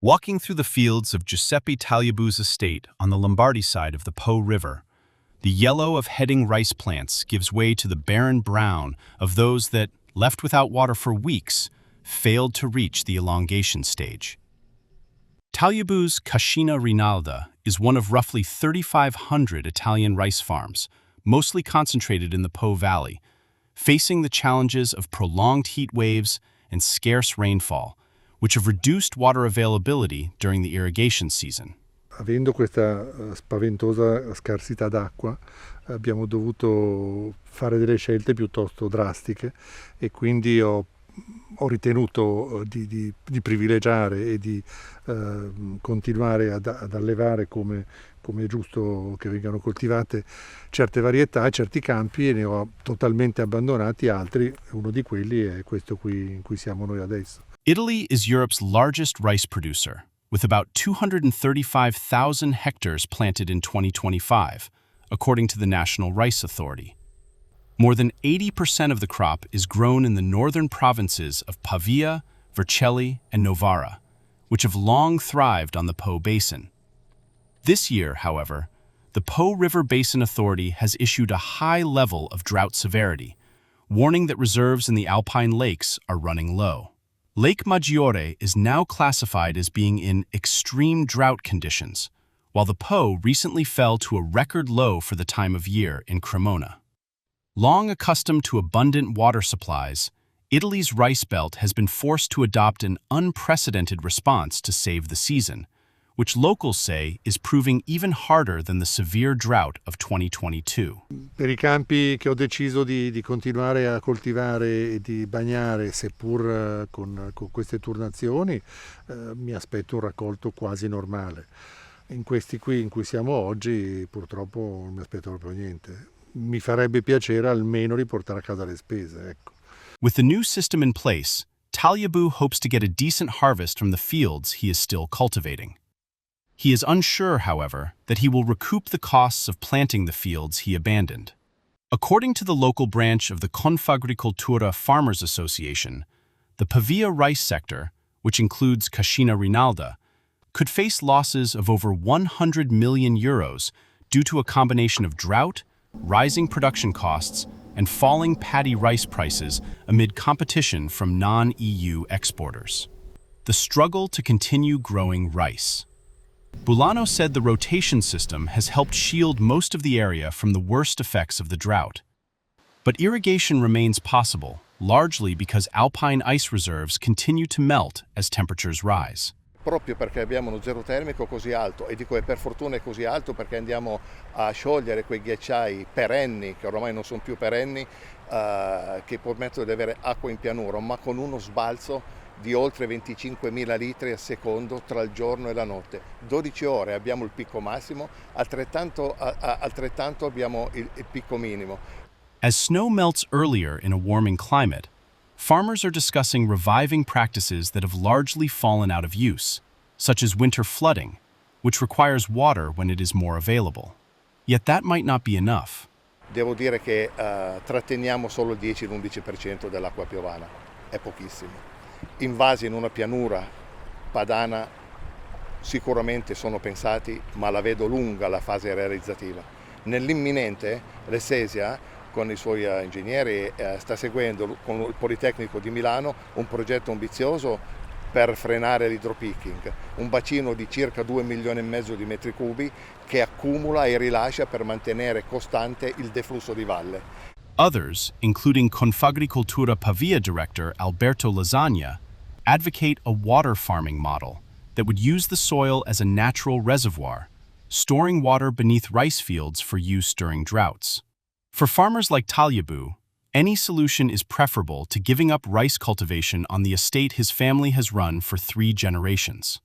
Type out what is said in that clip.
Walking through the fields of Giuseppe Tagliabue's estate on the Lombardy side of the Po River, the yellow of heading rice plants gives way to the barren brown of those that, left without water for weeks, failed to reach the elongation stage. Tagliabue's Cascina Rinalda is one of roughly 3,500 Italian rice farms, mostly concentrated in the Po Valley, facing the challenges of prolonged heat waves and scarce rainfall, which have reduced water availability during the irrigation season. Avendo questa spaventosa scarsità d'acqua, abbiamo dovuto fare delle scelte piuttosto drastiche e quindi ho ritenuto di privilegiare e di continuare ad allevare come è giusto che vengano coltivate certe varietà e certi campi, e ne ho totalmente abbandonati altri. Uno di quelli è questo qui in cui siamo noi adesso. Italy is Europe's largest rice producer, with about 235,000 hectares planted in 2025, according to the National Rice Authority. More than 80% of the crop is grown in the northern provinces of Pavia, Vercelli, and Novara, which have long thrived on the Po Basin. This year, however, the Po River Basin Authority has issued a high level of drought severity, warning that reserves in the alpine lakes are running low. Lake Maggiore is now classified as being in extreme drought conditions, while the Po recently fell to a record low for the time of year in Cremona. Long accustomed to abundant water supplies, Italy's rice belt has been forced to adopt an unprecedented response to save the season, which locals say is proving even harder than the severe drought of 2022. Per i campi che ho deciso di continuare a coltivare e di bagnare, seppur con queste turnazioni, mi aspetto un raccolto quasi normale. In questi qui in cui siamo oggi, purtroppo non mi aspetto proprio niente. Mi farebbe piacere almeno riportare a casa le spese, ecco. With the new system in place, Tagliabue hopes to get a decent harvest from the fields he is still cultivating. He is unsure, however, that he will recoup the costs of planting the fields he abandoned. According to the local branch of the Confagricoltura Farmers Association, the Pavia rice sector, which includes Cascina Rinalda, could face losses of over 100 million euros due to a combination of drought, rising production costs, and falling paddy rice prices amid competition from non-EU exporters. The struggle to continue growing rice. Bulano said the rotation system has helped shield most of the area from the worst effects of the drought. But irrigation remains possible, largely because alpine ice reserves continue to melt as temperatures rise. Proprio perché abbiamo uno zero termico così alto, e dico per fortuna è così alto perché andiamo a sciogliere quei ghiacciai perenni, che ormai non sono più perenni, che permettono di avere acqua in pianura, ma con uno sbalzo di oltre 25.000 litri al secondo tra il giorno e la notte. 12 ore abbiamo il picco massimo, altrettanto abbiamo il picco minimo. As snow melts earlier in a warming climate, farmers are discussing reviving practices that have largely fallen out of use, such as winter flooding, which requires water when it is more available. Yet that might not be enough. Devo dire che tratteniamo solo il 10-11% dell'acqua piovana, è pochissimo. Invasi in una pianura padana sicuramente sono pensati, ma la vedo lunga la fase realizzativa. Nell'imminente l'Esesia con i suoi ingegneri sta seguendo con il Politecnico di Milano un progetto ambizioso per frenare l'hydropicking, un bacino di circa 2,5 milioni di metri cubi che accumula e rilascia per mantenere costante il deflusso di valle. Others, including Confagricoltura Pavia director Alberto Lasagna, advocate a water farming model that would use the soil as a natural reservoir, storing water beneath rice fields for use during droughts. For farmers like Tagliabue, any solution is preferable to giving up rice cultivation on the estate his family has run for 3 generations.